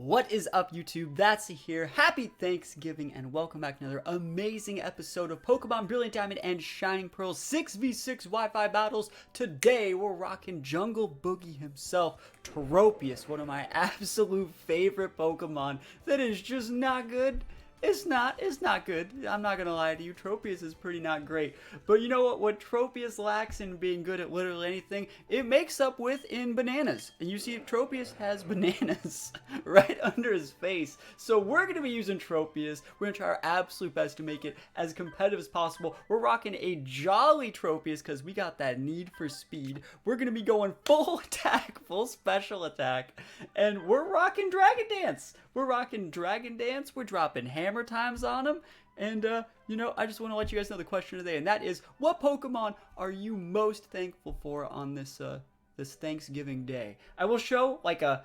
What is up, YouTube? That's here. Happy Thanksgiving and welcome back to another amazing episode of Pokemon Brilliant Diamond and Shining Pearl 6v6 Wi-Fi battles. Today we're rocking Jungle Boogie himself, Tropius, one of my absolute favorite Pokemon that is just not good. It's not good. I'm not gonna lie to you. Tropius is pretty not great. But you know what? What Tropius lacks in being good at literally anything, it makes up with in bananas. And you see, Tropius has bananas right under his face. So we're gonna be using Tropius. We're gonna try our absolute best to make it as competitive as possible. We're rocking a jolly Tropius because we got that need for speed. We're gonna be going full attack, full special attack, and we're rocking Dragon Dance. We're dropping hammer times on him. And, you know, I just want to let you guys know the question today. And that is, what Pokemon are you most thankful for on this, this Thanksgiving day? I will show, I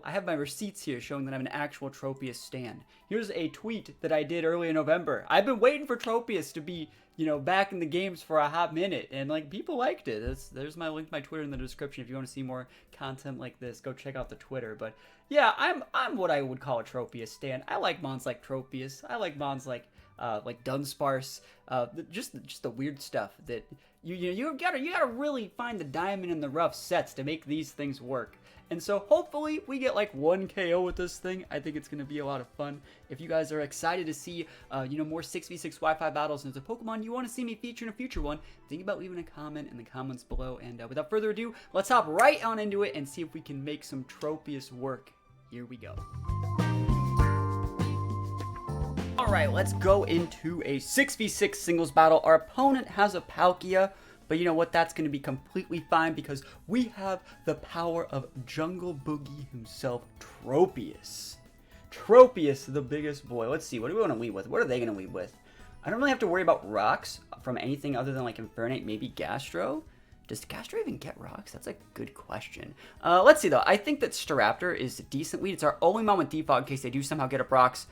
have my receipts here showing that I'm an actual Tropius stan. Here's a tweet that I did early in November. I've been waiting for Tropius to be, you know, back in the games for a hot minute, and like people liked it. There's my link to my Twitter in the description. If you want to see more content like this, go check out the Twitter. But yeah, I'm what I would call a Tropius stan. I like mons like Tropius. I like mons like Dunsparce. Just the weird stuff that you gotta really find the diamond in the rough sets to make these things work. And so hopefully we get like 1 KO with this thing. I think it's going to be a lot of fun. If you guys are excited to see, you know, more 6v6 Wi-Fi battles and there's a Pokemon you want to see me feature in a future one, think about leaving a comment in the comments below. And without further ado, let's hop right on into it and see if we can make some Tropius work. Here we go. Alright, let's go into a 6v6 singles battle. Our opponent has a Palkia. But you know what? That's going to be completely fine because we have the power of Jungle Boogie himself, Tropius. Tropius, the biggest boy. Let's see. What do we want to lead with? What are they going to lead with? I don't really have to worry about rocks from anything other than like Infernape, maybe Gastro. Does Gastro even get rocks? That's a good question. Let's see though. I think that Staraptor is a decent lead. It's our only mon with Defog in case they do somehow get up rocks.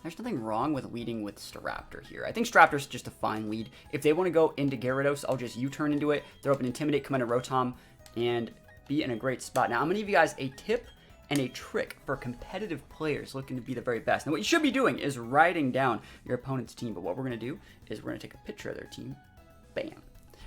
There's nothing wrong with leading with Staraptor here. I think Staraptor's just a fine lead. If they want to go into Gyarados, I'll just U-turn into it, throw up an Intimidate, come into Rotom, and be in a great spot. Now, I'm going to give you guys a tip and a trick for competitive players looking to be the very best. Now, what you should be doing is writing down your opponent's team. But what we're going to do is we're going to take a picture of their team. Bam.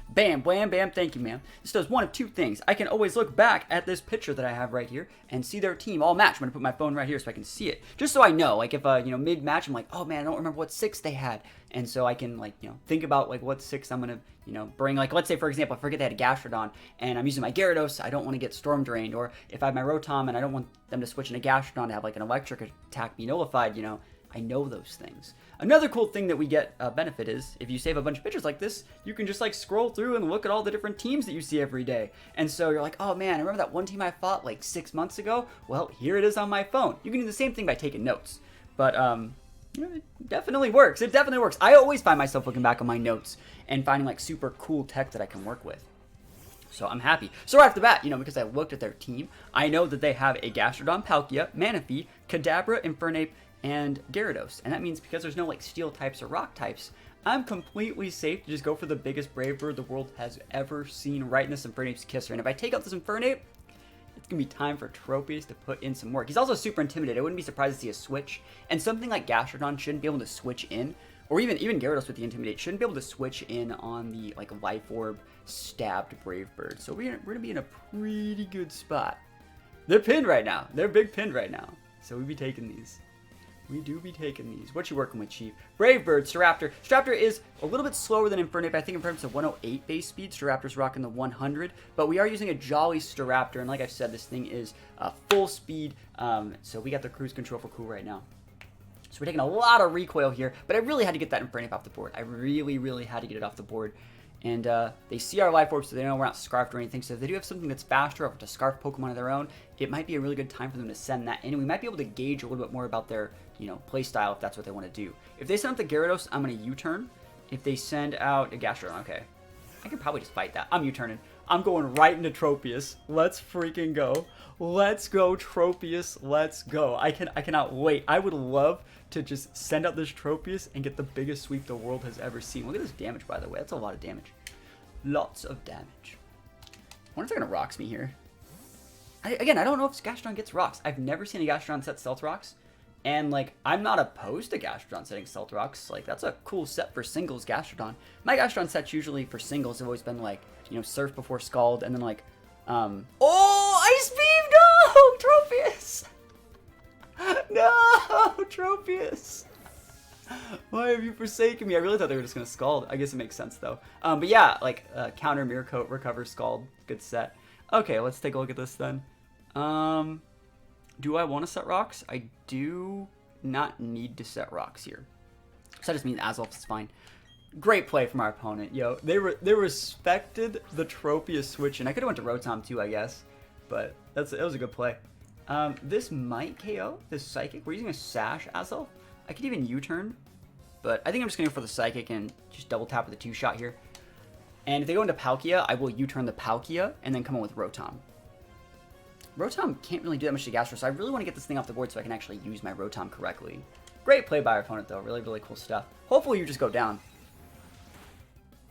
Bam, blam, bam, thank you, ma'am. This does one of two things. I can always look back at this picture that I have right here and see their team all matched. I'm going to put my phone right here so I can see it. Just so I know, like if, you know, mid-match, I'm like, oh man, I don't remember what 6 they had. And so I can, like, you know, think about, like, what 6 I'm going to, you know, bring. Like, let's say, for example, I forget they had a Gastrodon and I'm using my Gyarados, I don't want to get Storm Drained. Or if I have my Rotom and I don't want them to switch into Gastrodon to have, like, an electric attack be nullified, you know, I know those things. Another cool thing that we get benefit is if you save a bunch of pictures like this, you can just like scroll through and look at all the different teams that you see every day. And so you're like, oh man, I remember that one team I fought like 6 months ago? Well, here it is on my phone. You can do the same thing by taking notes. But you know, it definitely works. It definitely works. I always find myself looking back on my notes and finding like super cool tech that I can work with. So I'm happy. So right off the bat, you know, because I looked at their team, I know that they have a Gastrodon, Palkia, Manaphy, Kadabra, Infernape, and Gyarados. And that means because there's no like steel types or rock types, I'm completely safe to just go for the biggest brave bird the world has ever seen right in this Infernape's kisser. And if I take out this Infernape, it's going to be time for Tropius to put in some work. He's also super intimidated. I wouldn't be surprised to see a switch. And something like Gastrodon shouldn't be able to switch in, or even Gyarados with the Intimidate shouldn't be able to switch in on the like Life Orb stabbed brave bird. So we're going to be in a pretty good spot. They're pinned right now. They're big pinned right now. So we'd be taking these. We do be taking these. What you working with, Chief? Brave Bird, Staraptor. Staraptor is a little bit slower than Infernape. I think Infernape's a 108 base speed. Staraptor's rocking the 100. But we are using a Jolly Staraptor. And like I said, this thing is full speed. So we got the cruise control for cool right now. So we're taking a lot of recoil here. But I really had to get that Infernape off the board. I really had to get it off the board. And they see our Life Orb, so they know we're not Scarfed or anything. So if they do have something that's faster or to Scarf Pokemon of their own, it might be a really good time for them to send that in. And we might be able to gauge a little bit more about their, you know, play style if that's what they want to do. If they send out the Gyarados, I'm going to U-turn. If they send out a Gastrodon, okay. I could probably just fight that. I'm U-turning. I'm going right into Tropius. Let's freaking go. Let's go, Tropius. Let's go. I cannot wait. I would love to just send out this Tropius and get the biggest sweep the world has ever seen. Look at this damage, by the way. That's a lot of damage. Lots of damage. I wonder if they're going to rocks me here. Again, I don't know if Gastrodon gets rocks. I've never seen a Gastrodon set Stealth Rocks. And, like, I'm not opposed to Gastrodon setting Stealth Rocks. Like, that's a cool set for singles Gastrodon. My Gastrodon sets usually for singles have always been, like, you know, Surf before Scald, and then, like, oh, Ice Beam! No! Tropius! No! Tropius! Why have you forsaken me? I really thought they were just going to Scald. I guess it makes sense, though. But yeah, like, counter Mirror Coat, recover Scald. Good set. Okay, let's take a look at this, then. Do I want to set rocks? I do not need to set rocks here. So that just means Azelf is fine. Great play from our opponent. Yo, they respected the Tropius switch, and I could have went to Rotom too, I guess. But it was a good play. This might KO, this Psychic. We're using a Sash Azelf. I could even U-turn, but I think I'm just going to go for the Psychic and just double tap with the 2-shot here. And if they go into Palkia, I will U-turn the Palkia and then come in with Rotom. Rotom can't really do that much to Gastro, so I really want to get this thing off the board so I can actually use my Rotom correctly. Great play by our opponent, though. Really, really cool stuff. Hopefully you just go down.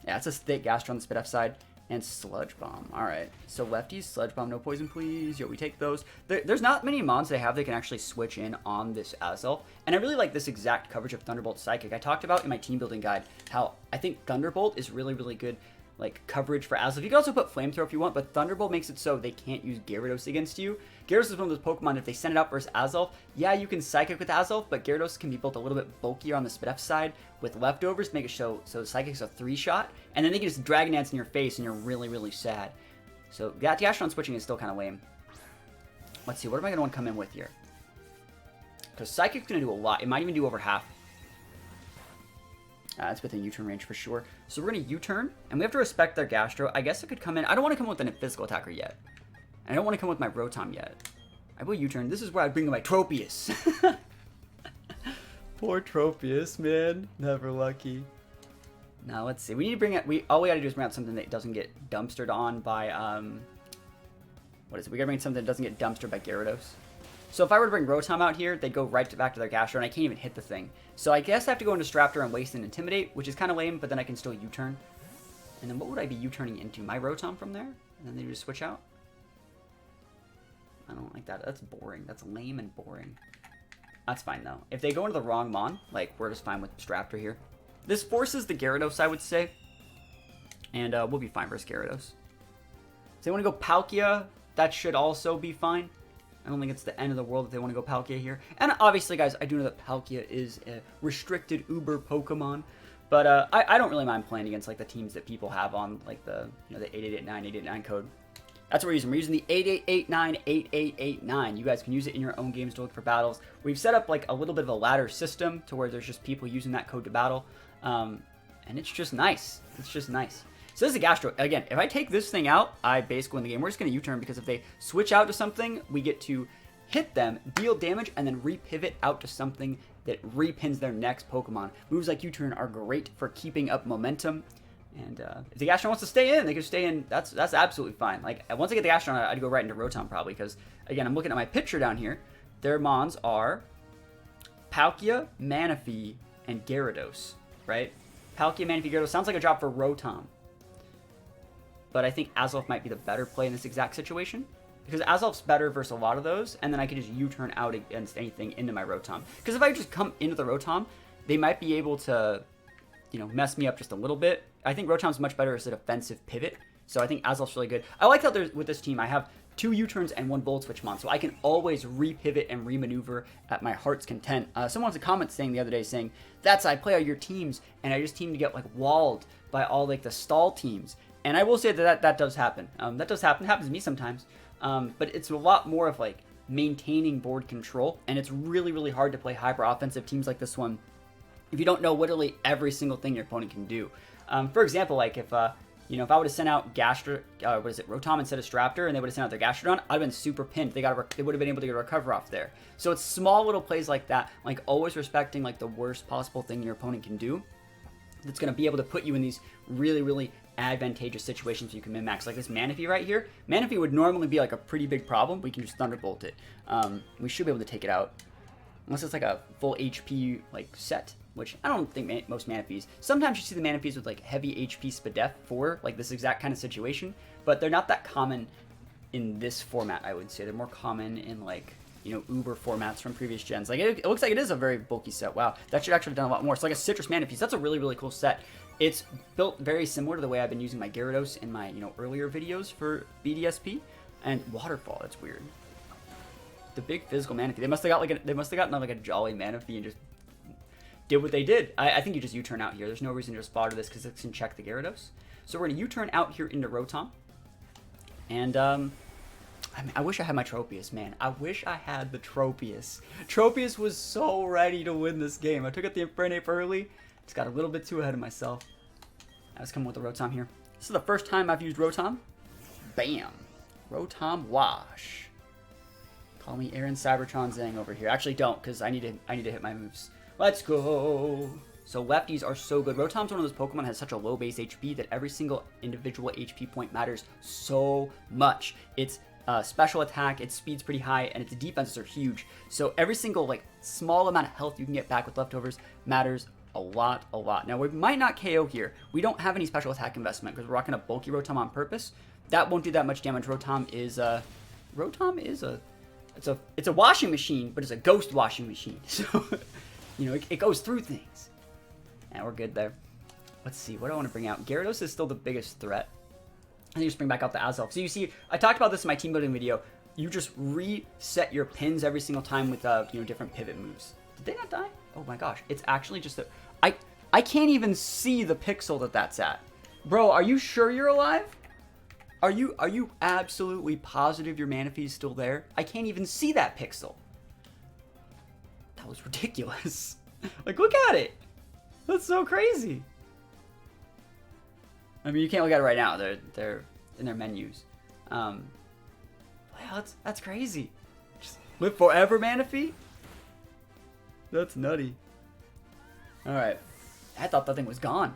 Yeah, it's a thick Gastro on the Spit F side. And Sludge Bomb. Alright. So lefties, Sludge Bomb, no poison, please. Yo, we take those. There's not many mons they have that can actually switch in on this Azelf. And I really like this exact coverage of Thunderbolt Psychic. I talked about in my team building guide how I think Thunderbolt is really, really good, like, coverage for Azelf. You can also put Flamethrower if you want, but Thunderbolt makes it so they can't use Gyarados against you. Gyarados is one of those Pokemon, if they send it out versus Azelf, yeah, you can Psychic with Azelf, but Gyarados can be built a little bit bulkier on the Spit F side with leftovers to make it so Psychic's a 3-shot, and then they can just Dragon Dance in your face and you're really, really sad. So that Gastrodon switching is still kind of lame. Let's see, what am I going to want to come in with here? Because Psychic's going to do a lot. It might even do over half. It's within U-turn range for sure. So we're going to U-turn, and we have to respect their Gastro. I guess I could come in. I don't want to come with a physical attacker yet. And I don't want to come with my Rotom yet. I will U-turn. This is where I bring in my Tropius. Poor Tropius, man. Never lucky. Now, let's see. We need to bring it. All we got to do is bring out something that doesn't get dumpstered on by, what is it? We got to bring something that doesn't get dumpstered by Gyarados. So if I were to bring Rotom out here, they'd go right back to their Gastro, and I can't even hit the thing. So I guess I have to go into Staraptor and waste and Intimidate, which is kind of lame, but then I can still U-turn. And then what would I be U-turning into? My Rotom from there? And then they just switch out? I don't like that. That's boring. That's lame and boring. That's fine, though. If they go into the wrong Mon, like, we're just fine with Staraptor here. This forces the Gyarados, I would say. And we'll be fine versus Gyarados. So they want to go Palkia. That should also be fine. I don't think it's the end of the world if they want to go Palkia here. And obviously, guys, I do know that Palkia is a restricted Uber Pokemon. But I don't really mind playing against, like, the teams that people have on, like, the 8889, 889 code. That's what we're using. We're using the 8889, 8889. You guys can use it in your own games to look for battles. We've set up, like, a little bit of a ladder system to where there's just people using that code to battle. And it's just nice. It's just nice. So this is a Gastro. Again, if I take this thing out, I basically win the game. We're just going to U-turn because if they switch out to something, we get to hit them, deal damage, and then repivot out to something that repins their next Pokemon. Moves like U-turn are great for keeping up momentum. And if the Gastron wants to stay in, they can stay in. That's absolutely fine. Like, once I get the Gastron, I'd go right into Rotom probably because, again, I'm looking at my picture down here. Their Mons are Palkia, Manaphy, and Gyarados, right? Palkia, Manaphy, Gyarados. Sounds like a job for Rotom. But I think Azelf might be the better play in this exact situation. Because Azelf's better versus a lot of those, and then I can just U-turn out against anything into my Rotom. Because if I just come into the Rotom, they might be able to, you know, mess me up just a little bit. I think Rotom's much better as a defensive pivot, so I think Azelf's really good. I like how with this team, I have 2 U-turns and 1 Bullet Switch Mon, so I can always re-pivot and re-maneuver at my heart's content. Someone was a comment saying the other day saying, "That's I play all your teams, and I just team to get, like, walled by all, like, the stall teams." And I will say that does happen. That does happen. It happens to me sometimes. But it's a lot more of, like, maintaining board control. And it's really, really hard to play hyper-offensive teams like this one if you don't know literally every single thing your opponent can do. For example, like, if I would have sent out Rotom instead of Staraptor, and they would have sent out their Gastrodon, I'd have been super pinned. They would have been able to get a recover off there. So it's small little plays like that, like always respecting, like, the worst possible thing your opponent can do. That's going to be able to put you in these really, really advantageous situations so you can min-max. Like this Manaphy right here. Manaphy would normally be like a pretty big problem. We can just Thunderbolt it. We should be able to take it out. Unless it's like a full HP like set, which I don't think most Manaphys. Sometimes you see the Manaphys with like heavy HP Spadef for like this exact kind of situation, but they're not that common in this format, I would say. They're more common in, like, you know, Uber formats from previous gens. Like, it looks like it is a very bulky set. Wow, that should actually have done a lot more. So, like a Citrus Mana Piece, that's a really, really cool set. It's built very similar to the way I've been using my Gyarados in my, you know, earlier videos for BDSP. And Waterfall, that's weird. The big physical Manaphy. They must have got like gotten like a jolly Manaphy and just did what they did. I think you just U-turn out here. There's no reason to just fodder this because it can check the Gyarados. So we're gonna U-turn out here into Rotom. And I mean, I wish I had my Tropius, man. I wish I had the Tropius. Tropius was so ready to win this game. I took out the Infernape early. Just got a little bit too ahead of myself. I was coming with the Rotom here. This is the first time I've used Rotom. Bam. Rotom Wash. Call me Aaron Cybertron Zang over here. Actually, don't, because I need to hit my moves. Let's go. So lefties are so good. Rotom's one of those Pokemon that has such a low base HP that every single individual HP point matters so much. Its special attack, its speed's pretty high, and its defenses are huge. So every single like small amount of health you can get back with leftovers matters a lot. Now we might not KO here. We don't have any special attack investment because we're rocking a bulky Rotom on purpose. That won't do that much damage. Rotom is a it's a washing machine, but it's a ghost washing machine. So, you know, it goes through things. And we're good there. Let's see, what do I want to bring out? Gyarados is still the biggest threat. I think just bring back out the Azelf. So you see, I talked about this in my team building video. You just reset your pins every single time with you know, different pivot moves. Did they not die? Oh my gosh, it's actually just a... I can't even see the pixel that's at. Bro, are you sure you're alive? Are you absolutely positive your Manaphy is still there? I can't even see that pixel. That was ridiculous. Like, look at it. That's so crazy. I mean, you can't look at it right now. They're in their menus. Wow, that's crazy. Just live forever, Manaphy? That's nutty. All right. I thought that thing was gone.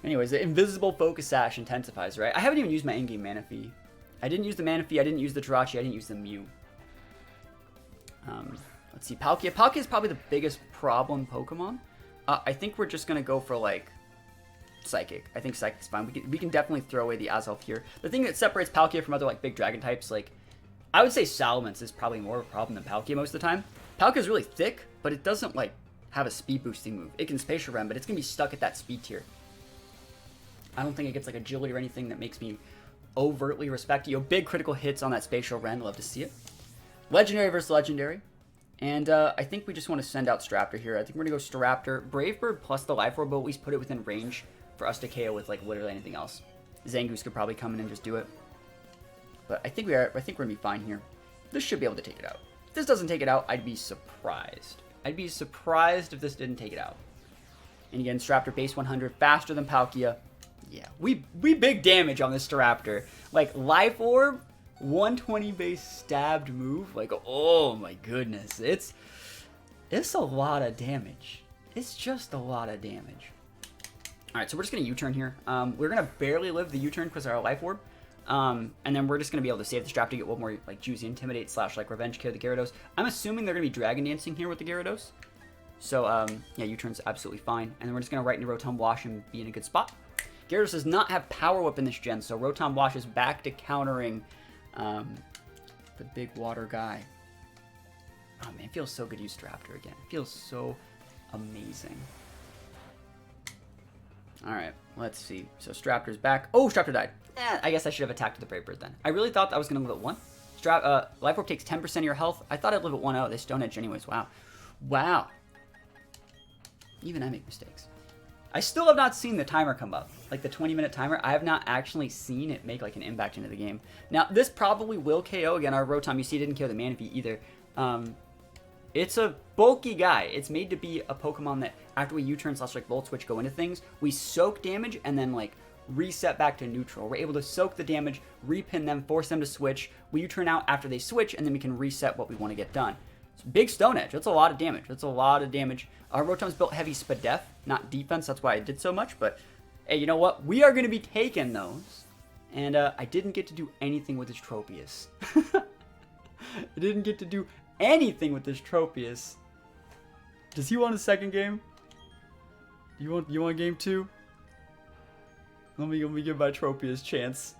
Anyways, the Invisible Focus Sash intensifies, right? I haven't even used my in-game Manaphy. I didn't use the Manaphy, I didn't use the Jirachi, I didn't use the Mew. Let's see, Palkia. Palkia is probably the biggest problem Pokemon. I think we're just going to go for, like, Psychic. I think Psychic's fine. We can definitely throw away the Azelf here. The thing that separates Palkia from other, like, big Dragon types, like, I would say Salamence is probably more of a problem than Palkia most of the time. Palkia's really thick, but it doesn't, like, have a speed boosting move. It can Spatial Rem, but it's going to be stuck at that speed tier. I don't think it gets like agility or anything that makes me overtly respect you. Big critical hits on that Spatial Rend. Love to see it. Legendary versus Legendary. And I think we just want to send out Staraptor here. I think we're going to go Staraptor. Brave Bird plus the Life Orb will at least put it within range for us to KO with like literally anything else. Zangoose could probably come in and just do it. But I think we're going to be fine here. This should be able to take it out. If this doesn't take it out, I'd be surprised. I'd be surprised if this didn't take it out. And again, Staraptor base 100, faster than Palkia. Yeah, we big damage on this Staraptor. Like, Life Orb, 120 base stabbed move. Like, oh my goodness. It's a lot of damage. It's just a lot of damage. Alright, so we're just going to U-turn here. We're going to barely live the U-turn because of our Life Orb. And then we're just going to be able to save the Staraptor to get one more, like, juicy Intimidate / like, Revenge Kill the Gyarados. I'm assuming they're going to be Dragon Dancing here with the Gyarados. So, yeah, U-turn's absolutely fine. And then we're just going to right into Rotom Wash and be in a good spot. Gyarados does not have Power Whip in this gen, so Rotom Wash is back to countering the big water guy. Oh man, it feels so good to use Staraptor again. It feels so amazing. Alright, let's see. So Staraptor's back. Oh, Staraptor died. I guess I should have attacked the Brave Bird then. I really thought I was going to live at 1. Life Orb takes 10% of your health. I thought I'd live at 1. Oh, they Stone Edge anyways. Wow. Wow. Even I make mistakes. I still have not seen the timer come up, like the 20-minute timer. I have not actually seen it make like an impact into the game. Now, this probably will KO. Again, our Rotom, you see, didn't kill the Manaphy either. It's a bulky guy. It's made to be a Pokemon that after we U-turn / like Volt Switch go into things, we soak damage and then like reset back to neutral. We're able to soak the damage, repin them, force them to switch. We U-turn out after they switch, and then we can reset what we want to get done. Big Stone Edge. That's a lot of damage. That's a lot of damage. Our Rotom's built heavy Spadef, not defense. That's why I did so much. But, hey, you know what? We are going to be taking those. And I didn't get to do anything with this Tropius. I didn't get to do anything with this Tropius. Does he want a second game? You want game 2? Let me give my Tropius chance.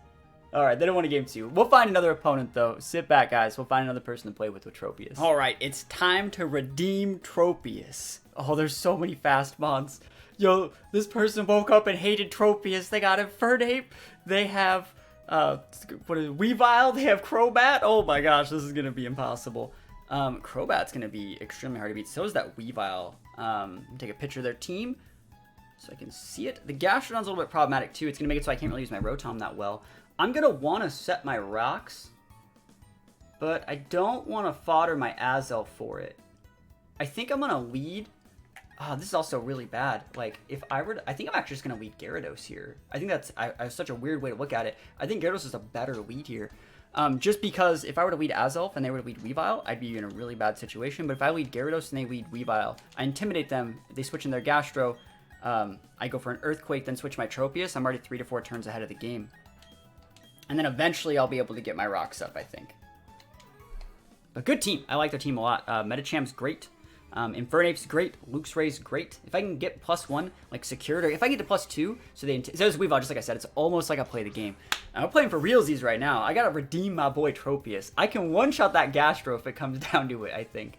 All right, they don't want a game 2. We'll find another opponent, though. Sit back, guys. We'll find another person to play with Tropius. All right, it's time to redeem Tropius. Oh, there's so many fast mods. Yo, this person woke up and hated Tropius. They got Infernape. They have, what is it, Weavile. They have Crobat. Oh my gosh, this is going to be impossible. Crobat's going to be extremely hard to beat. So is that Weavile. Take a picture of their team so I can see it. The Gastrodon's a little bit problematic, too. It's going to make it so I can't really use my Rotom that well. I'm going to want to set my rocks, but I don't want to fodder my Azelf for it. I think I'm going to lead. Oh, this is also really bad. Like, if I were to, I think I'm actually just going to lead Gyarados here. I think that's such a weird way to look at it. I think Gyarados is a better lead here. Just because if I were to lead Azelf and they were to lead Weavile, I'd be in a really bad situation. But if I lead Gyarados and they lead Weavile, I intimidate them. They switch in their Gastro. I go for an Earthquake, then switch my Tropius. I'm already 3 to 4 turns ahead of the game. And then eventually I'll be able to get my rocks up, I think. A good team. I like their team a lot. Metacham's great. Infernape's great. Luxray's great. If I can get +1, like secured, or if I get to +2, so there's Weavile, just like I said, it's almost like I play the game. I'm playing for realsies right now. I gotta redeem my boy Tropius. I can one-shot that Gastro if it comes down to it, I think.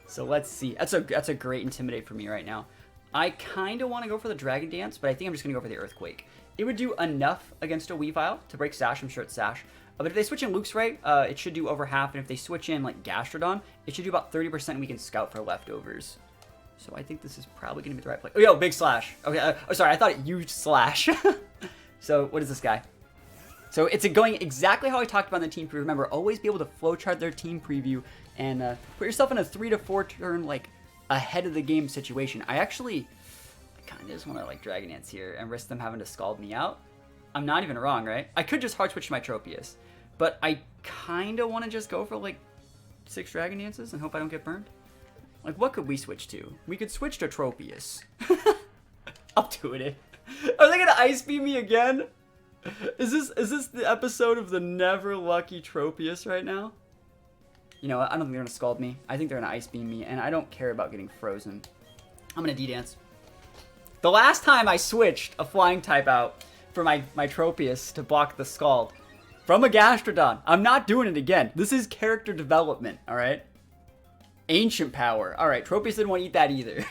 So let's see. That's a great Intimidate for me right now. I kind of want to go for the Dragon Dance, but I think I'm just going to go for the Earthquake. It would do enough against a Weavile to break Sash. I'm sure it's Sash. But if they switch in Luxray, it should do over half. And if they switch in like Gastrodon, it should do about 30%. We can scout for leftovers. So I think this is probably going to be the right play. Oh, yo, big Slash. Okay, oh, sorry. I thought it used Slash. So what is this guy? So it's going exactly how I talked about in the team preview. Remember, always be able to flowchart their team preview and put yourself in a 3 to 4 turn like ahead of the game situation. I kind of just want to like Dragon Dance here and risk them having to scald me out. I'm not even wrong, right? I could just hard switch my Tropius, but I kind of want to just go for like 6 Dragon Dances and hope I don't get burned. Like, what could we switch to? We could switch to Tropius. I'm doing it. Are they gonna Ice Beam me again? Is this the episode of the never lucky Tropius right now? You know what? I don't think they're gonna scald me. I think they're gonna Ice Beam me, and I don't care about getting frozen. I'm gonna D-Dance. The last time I switched a flying type out for my Tropius to block the Scald from a Gastrodon. I'm not doing it again. This is character development, alright? Ancient Power. Alright, Tropius didn't want to eat that either.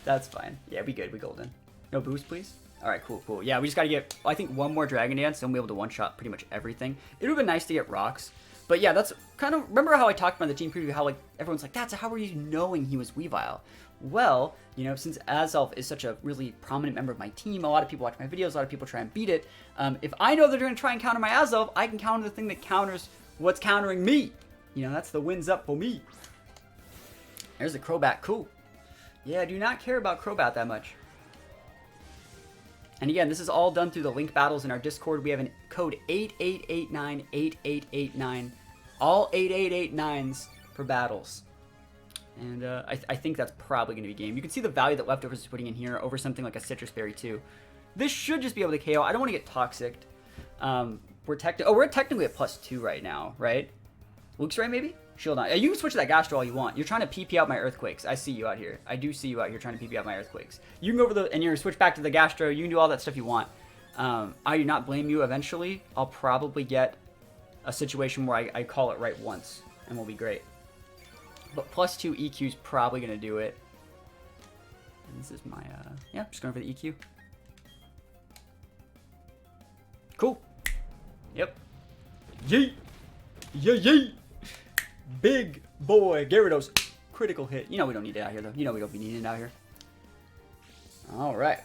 That's fine. Yeah, we good. We golden. No boost, please. Alright, cool. Yeah, we just gotta get, I think, one more Dragon Dance, and we'll be able to one-shot pretty much everything. It would've been nice to get rocks. But yeah, that's kind of, remember how I talked about the team preview, how like everyone's like, how were you knowing he was Weavile? Well, you know, since Azelf is such a really prominent member of my team, a lot of people watch my videos, a lot of people try and beat it. If I know they're going to try and counter my Azelf, I can counter the thing that counters what's countering me. You know, that's the wins up for me. There's the Crobat. Cool. Yeah, I do not care about Crobat that much. And again, this is all done through the link battles in our Discord. We have a code 88898889. All 8889s for battles. And I think that's probably going to be game. You can see the value that Leftovers is putting in here over something like a Citrus Berry too. This should just be able to KO. I don't want to get Toxic. We're technically at +2 right now, right? Luxray maybe? Shield on. You can switch to that Gastro all you want. You're trying to PP out my Earthquakes. I see you out here. I do see you out here trying to PP out my Earthquakes. You can go over and you're going to switch back to the Gastro. You can do all that stuff you want. I do not blame you. Eventually, I'll probably get a situation where I call it right once, and we'll be great. But +2 EQ is probably going to do it. And this is my, yeah, just going for the EQ. Cool. Yep. Yeet. Yeah, yeet. Big boy. Gyarados. Critical hit. You know we don't need it out here, though. You know we don't be needing it out here. All right.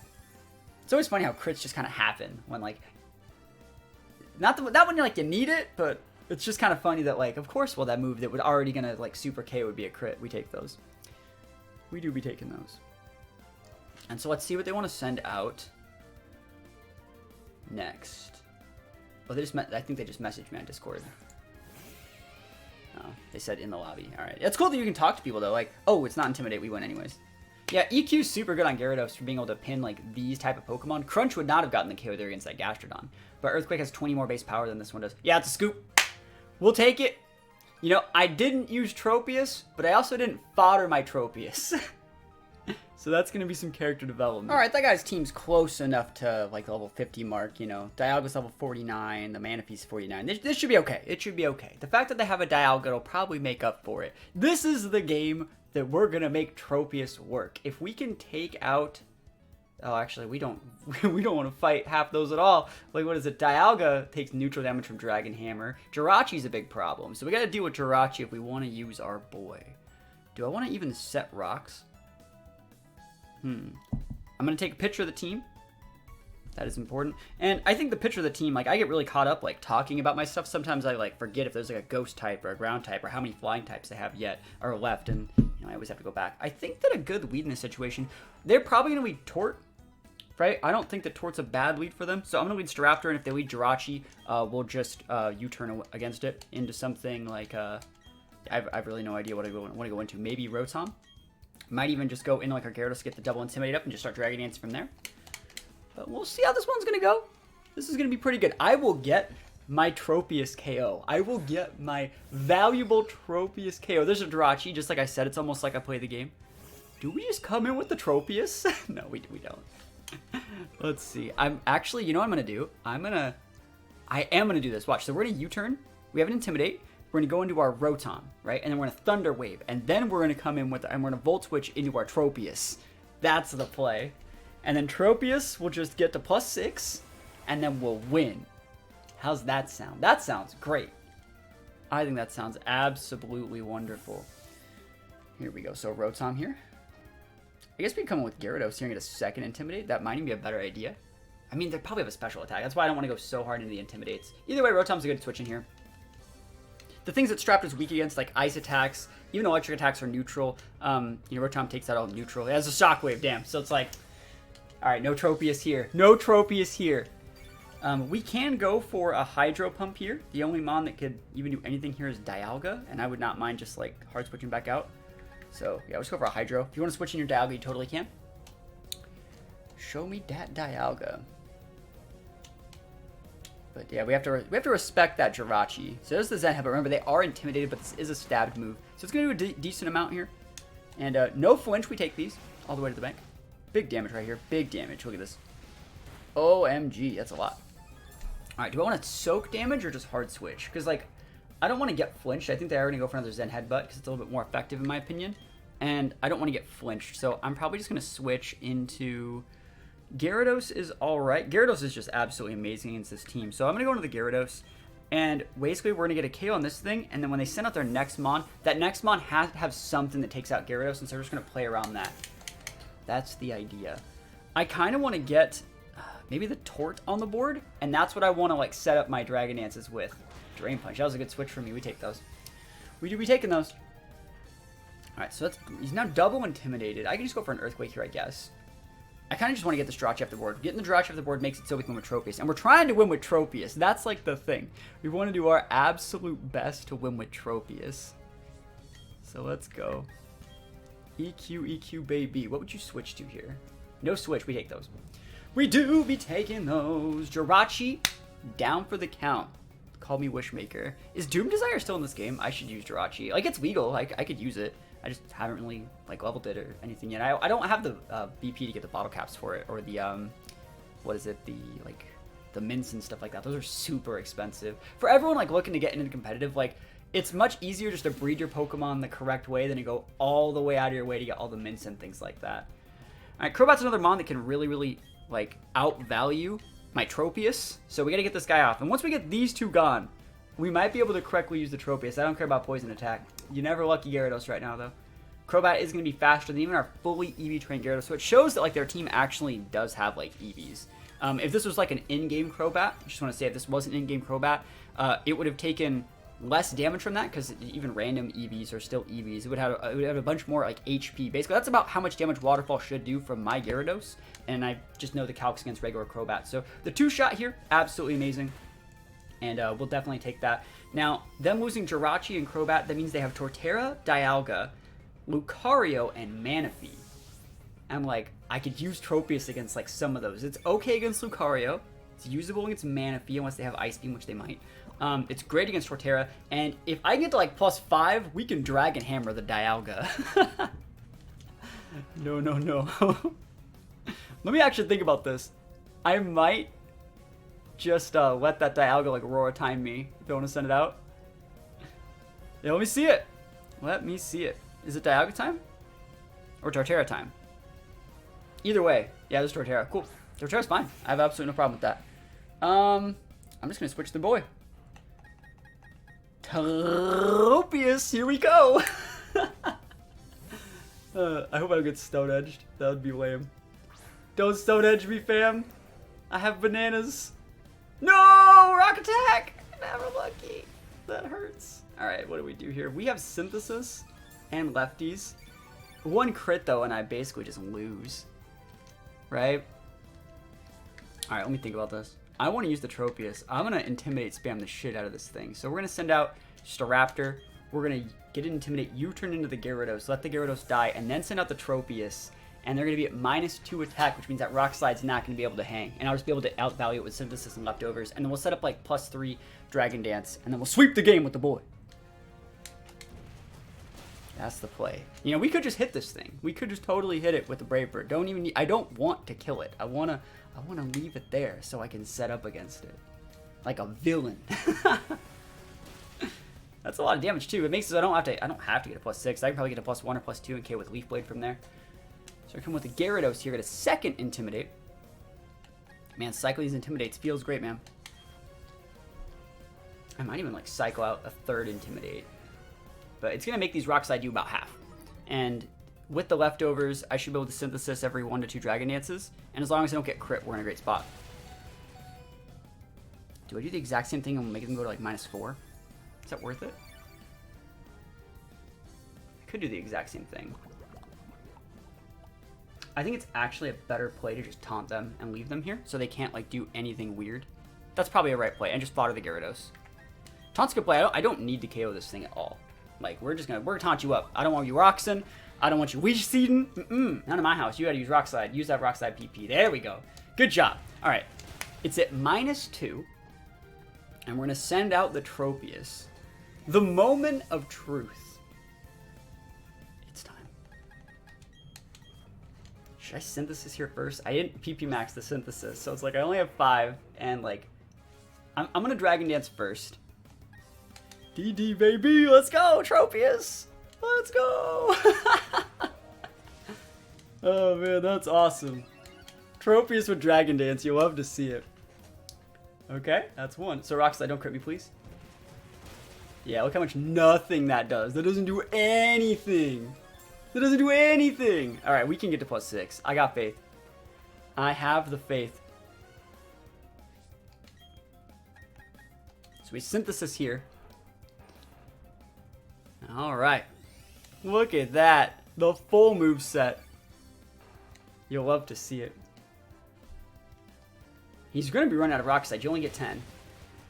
It's always funny how crits just kind of happen when, like, not when like you need it, but it's just kind of funny that, like, of course, well, that move that would already gonna, like, super K would be a crit. We take those. We do be taking those. And so let's see what they want to send out next. Oh, they just I think they just messaged me on Discord. Oh, they said in the lobby. All right. It's cool that you can talk to people, though. Like, oh, it's not Intimidate. We win anyways. Yeah, EQ's super good on Gyarados for being able to pin, like, these type of Pokemon. Crunch would not have gotten the KO there against that Gastrodon. But Earthquake has 20 more base power than this one does. Yeah, it's a scoop. We'll take it. You know, I didn't use Tropius, but I also didn't fodder my Tropius. So that's going to be some character development. All right, that guy's team's close enough to like the level 50 mark, you know. Dialga's level 49, the Manaphy's 49. This should be okay. It should be okay. The fact that they have a Dialga will probably make up for it. This is the game that we're going to make Tropius work. If we can take out... Oh, actually, we don't want to fight half those at all. Like, what is it? Dialga takes neutral damage from Dragon Hammer. Jirachi's a big problem. So we got to deal with Jirachi if we want to use our boy. Do I want to even set rocks? I'm going to take a picture of the team. That is important. And I think the picture of the team, like, I get really caught up, like, talking about my stuff. Sometimes I, like, forget if there's, like, a ghost type or a ground type or how many flying types they have yet or left. And, you know, I always have to go back. I think that a good lead in this situation, they're probably going to lead Tort, right? I don't think that Tort's a bad lead for them. So I'm going to lead Staraptor, and if they lead Jirachi, we'll just U-turn against it into something like, I've really no idea what I want to go into. Maybe Rotom. Might even just go in like our Gyarados, get the double Intimidate up, and just start Dragon Dance from there. But we'll see how this one's going to go. This is going to be pretty good. I will get my Tropius KO. I will get my valuable Tropius KO. There's a Jirachi. Just like I said, it's almost like I play the game. Do we just come in with the Tropius? No, we don't. Let's see. I'm actually, you know what I'm going to do? I am going to do this. Watch. So we're going to U-turn. We have an Intimidate. We're going to go into our Rotom, right? And then we're going to Thunder Wave. And then we're going to come in with, and we're going to Volt Switch into our Tropius. That's the play. And then Tropius will just get to +6, and then we'll win. How's that sound? That sounds great. I think that sounds absolutely wonderful. Here we go. So Rotom here. I guess we come in with Gyarados here and get a second Intimidate. That might even be a better idea. I mean, they probably have a special attack. That's why I don't want to go so hard into the Intimidates. Either way, Rotom's a good switch in here. The things that Staraptor's weak against, like ice attacks, even electric attacks are neutral. You know, Rotom takes that all neutral. It has a shockwave, damn. So it's like, all right, no Tropius here. No Tropius here. We can go for a Hydro Pump here. The only Mon that could even do anything here is Dialga, and I would not mind just like hard switching back out. So yeah, let's go for a Hydro. If you want to switch in your Dialga, you totally can. Show me that Dialga. But yeah, we have to respect that Jirachi. So there's the Zen Head, but remember they are intimidated, but this is a stabbed move. So it's going to do a decent amount here. And no flinch, we take these all the way to the bank. Big damage right here. Big damage. Look at this. OMG, that's a lot. All right, do I want to soak damage or just hard switch? Because like, I don't want to get flinched. I think they are going to go for another Zen Headbutt because it's a little bit more effective in my opinion. And I don't want to get flinched. So I'm probably just going to switch into... Gyarados is alright. Gyarados is just absolutely amazing against this team. So I'm going to go into the Gyarados. And basically we're going to get a KO on this thing. And then when they send out their next Mon, that next Mon has to have something that takes out Gyarados. And so we're just going to play around that. That's the idea. I kind of want to get maybe the Tort on the board. And that's what I want to like set up my Dragon Dances with. Drain Punch. That was a good switch for me. We take those. We do be taking those. Alright, so that's, he's now double intimidated. I can just go for an Earthquake here, I guess. I kind of just want to get this Jirachi off the board. Getting the Jirachi off the board makes it so we can win with Tropius. And we're trying to win with Tropius. That's like the thing. We want to do our absolute best to win with Tropius. So let's go. EQ, EQ, baby. What would you switch to here? No switch. We take those. We do be taking those. Jirachi, down for the count. Call me Wishmaker. Is Doom Desire still in this game? I should use Jirachi. Like, it's legal. I could use it. I just haven't really like leveled it or anything yet. I don't have the BP to get the bottle caps for it or the what is it, the like the mints and stuff like that. Those are super expensive. For everyone like looking to get into competitive, like it's much easier just to breed your Pokemon the correct way than to go all the way out of your way to get all the mints and things like that. All right, Crobat's another Mon that can really like outvalue my Tropius. So we got to get this guy off. And once we get these two gone, we might be able to correctly use the Tropius. I don't care about poison attack. You never lucky Gyarados right now, though. Crobat is going to be faster than even our fully EV trained Gyarados, so it shows that like their team actually does have like EVs. If this was like an in-game Crobat, I just want to say if this was an in-game Crobat, it would have taken less damage from that because even random EVs are still EVs. It would have a bunch more like HP. Basically, that's about how much damage Waterfall should do from my Gyarados, and I just know the calcs against regular Crobat. So the two-shot here, absolutely amazing. And we'll definitely take that. Now, them losing Jirachi and Crobat, that means they have Torterra, Dialga, Lucario, and Manaphy. And, like, I could use Tropius against, like, some of those. It's okay against Lucario. It's usable against Manaphy, unless they have Ice Beam, which they might. It's great against Torterra. And if I get to, like, +5, we can Dragon Hammer the Dialga. No, no, no. Let me actually think about this. I might just let that Dialga like Aurora time me if you want to send it out. Yeah, let me see it. Let me see it. Is it Dialga time? Or Torterra time? Either way. Yeah, this is Torterra. Cool. Torterra's fine. I have absolutely no problem with that. I'm just going to switch the boy. Tropius, here we go. I hope I don't get Stone Edged. That would be lame. Don't Stone Edge me, fam. I have bananas. No! Rock attack! Never lucky. That hurts. Alright, what do we do here? We have Synthesis and Lefties. One crit, though, and I basically just lose. Right? Alright, let me think about this. I want to use the Tropius. I'm going to Intimidate spam the shit out of this thing. So we're going to send out just a Raptor. We're going to get an Intimidate. You turn into the Gyarados. Let the Gyarados die. And then send out the Tropius. And they're going to be at -2 attack, which means that Rock Slide's not going to be able to hang. And I'll just be able to outvalue it with Synthesis and Leftovers. And then we'll set up like +3 Dragon Dance. And then we'll sweep the game with the boy. That's the play. You know, we could just hit this thing. We could just totally hit it with the Brave Bird. Don't even need, I don't want to kill it. I wanna leave it there so I can set up against it. Like a villain. That's a lot of damage too. It makes it so I don't have to get a +6. I can probably get a +1 or +2 and KO with Leaf Blade from there. So I come with the Gyarados here, get a second Intimidate. Man, cycle these Intimidates feels great, man. I might even like cycle out a third Intimidate. But it's going to make these Rock Slide do about half. And with the Leftovers, I should be able to Synthesis every 1 to 2 Dragon Dances. And as long as I don't get crit, we're in a great spot. Do I do the exact same thing and make them go to like -4? Is that worth it? I could do the exact same thing. I think it's actually a better play to just taunt them and leave them here so they can't like do anything weird. That's probably a right play. And just fodder the Gyarados. Taunt's a good play. I don't need to KO this thing at all. Like, we're gonna taunt you up. I don't want you Roxin. I don't want you Weech Seeding. None of my house. You gotta use Rock Slide. Use that Rock Slide PP. There we go. Good job. Alright. It's at -2. And we're gonna send out the Tropius. The moment of truth. It's time. Should I Synthesis here first? I didn't PP max the Synthesis, so it's like I only have 5, and like I'm gonna Dragon Dance first. DD baby, let's go, Tropius! Let's go! Oh man, that's awesome. Tropius with Dragon Dance, you'll love to see it. Okay, that's 1. So Rock Slide, don't crit me, please. Yeah, look how much nothing that does. That doesn't do anything. That doesn't do anything. All right, we can get to +6. I got faith. I have the faith. So we Synthesis here. All right. Look at that. The full move set. You'll love to see it. He's going to be running out of Rock Slide. You only get 10.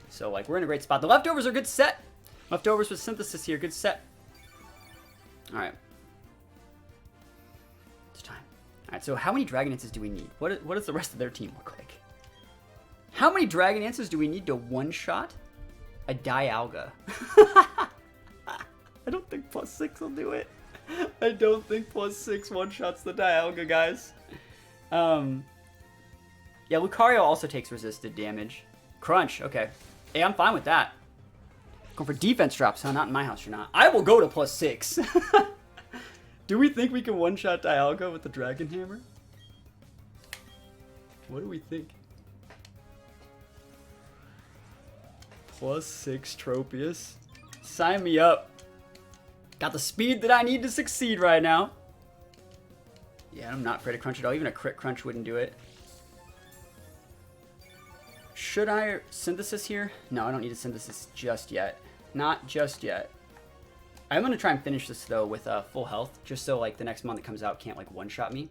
So, like, we're in a great spot. The Leftovers are good set. Leftovers with Synthesis here. Good set. All right. It's time. All right, so how many Dragon Dances do we need? What does the rest of their team look like? How many Dragon Dances do we need to one-shot a Dialga? I don't think +6 will do it. I don't think +6 one-shots the Dialga, guys. Yeah, Lucario also takes resisted damage. Crunch, okay. Hey, I'm fine with that. Going for defense drops, huh? Not in my house, you're not. I will go to +6. Do we think we can one-shot Dialga with the Dragon Hammer? What do we think? +6 Tropius. Sign me up. Got the speed that I need to succeed right now. Yeah, I'm not afraid of crunch at all. Even a crit crunch wouldn't do it. Should I Synthesis here? No, I don't need a Synthesis just yet. Not just yet. I'm going to try and finish this, though, with full health. Just so, like, the next one that comes out can't, like, one-shot me.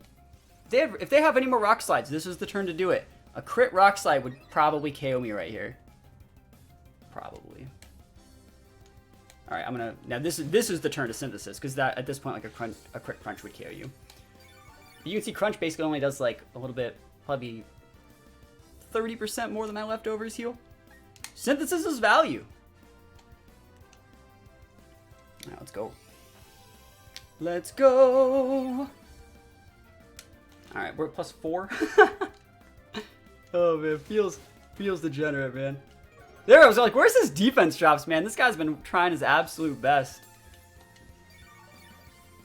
If they have any more Rock Slides, this is the turn to do it. A crit Rock Slide would probably KO me right here. Probably. All right, I'm gonna. Now this is the turn to Synthesis, because that at this point, like a crit crunch would KO you. But you can see crunch basically only does like a little bit, probably 30% more than my Leftovers heal. Synthesis is value. All right, let's go. Let's go. All right, we're at +4. Oh man, feels degenerate, man. There, I was like, where's his defense drops, man? This guy's been trying his absolute best.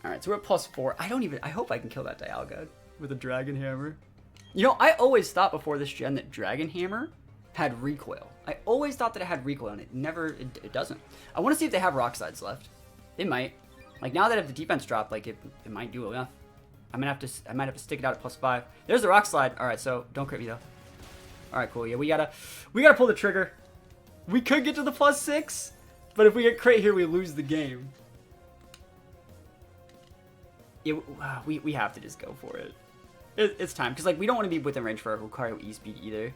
All right, so we're at +4. I hope I can kill that Dialga with a Dragon Hammer. You know, I always thought before this gen that Dragon Hammer had recoil. I always thought that it had recoil, and it doesn't. I want to see if they have Rock Slides left. They might. Like, now that if the defense drop, like, it might do enough. I might have to stick it out at +5. There's the Rock Slide. All right, so don't crit me, though. All right, cool. Yeah, we gotta pull the trigger. We could get to the +6, but if we get crit here, we lose the game. Yeah, we have to just go for it. It's time, because like we don't want to be within range for our Lucario E-Speed either.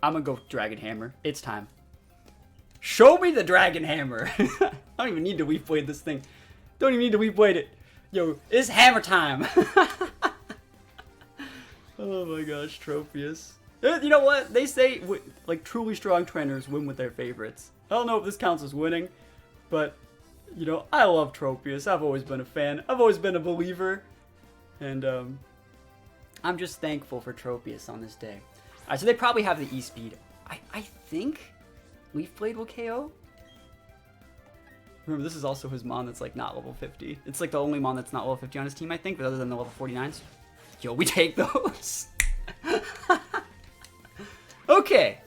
I'm gonna go Dragon Hammer. It's time. Show me the Dragon Hammer. I don't even need to Weak Blade this thing. Don't even need to Weak Blade it. Yo, it's hammer time. Oh my gosh, Tropius. You know what? They say, like, truly strong trainers win with their favorites. I don't know if this counts as winning, but, you know, I love Tropius. I've always been a fan. I've always been a believer. And, I'm just thankful for Tropius on this day. Alright, so they probably have the E-Speed. I think Leaf Blade will KO. Remember, this is also his Mon that's, like, not level 50. It's, like, the only Mon that's not level 50 on his team, I think, but other than the level 49s. Yo, we take those. Okay.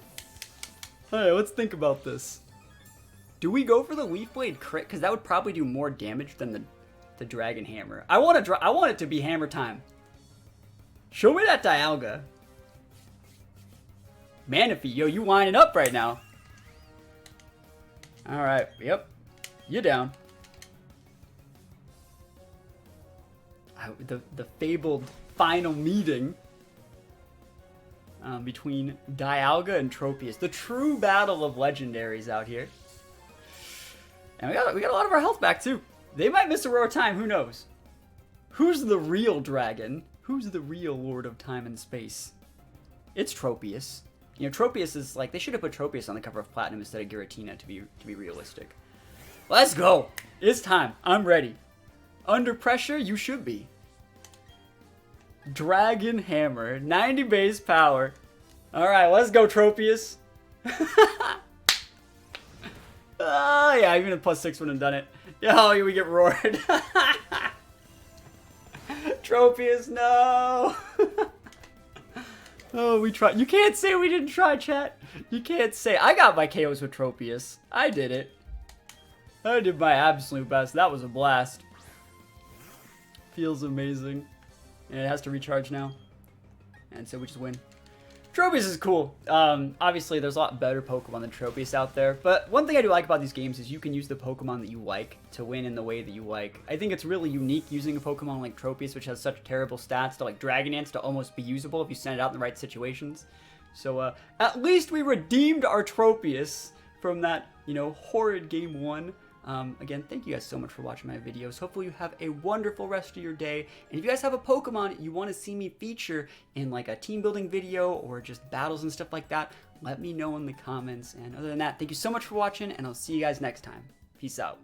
Alright, let's think about this. Do we go for the Leaf Blade crit? Because that would probably do more damage than the Dragon Hammer. I want it to be hammer time. Show me that Dialga. Manaphy, yo, you winding up right now. Alright, yep. You're down. The fabled final meeting between Dialga and Tropius. The true battle of legendaries out here. And we got a lot of our health back too. They might miss Aurora Time, who knows? Who's the real dragon? Who's the real Lord of Time and Space? It's Tropius. You know, Tropius is like, they should have put Tropius on the cover of Platinum instead of Giratina to be realistic. Let's go. It's time. I'm ready. Under pressure, you should be. Dragon Hammer, 90 base power. All right, let's go, Tropius. Yeah, even a +6 wouldn't have done it. Yo, we get roared. Tropius, no. Oh, we tried. You can't say we didn't try, chat. You can't say. I got my KOs with Tropius. I did it. I did my absolute best. That was a blast. Feels amazing. And it has to recharge now. And so we just win. Tropius is cool. Obviously, there's a lot better Pokemon than Tropius out there. But one thing I do like about these games is you can use the Pokemon that you like to win in the way that you like. I think it's really unique using a Pokemon like Tropius, which has such terrible stats, to like Dragon Dance to almost be usable if you send it out in the right situations. So at least we redeemed our Tropius from that, you know, horrid game 1. Again, thank you guys so much for watching my videos. Hopefully you have a wonderful rest of your day. And if you guys have a Pokemon you want to see me feature in like a team building video or just battles and stuff like that, let me know in the comments. And other than that, thank you so much for watching, and I'll see you guys next time. Peace out.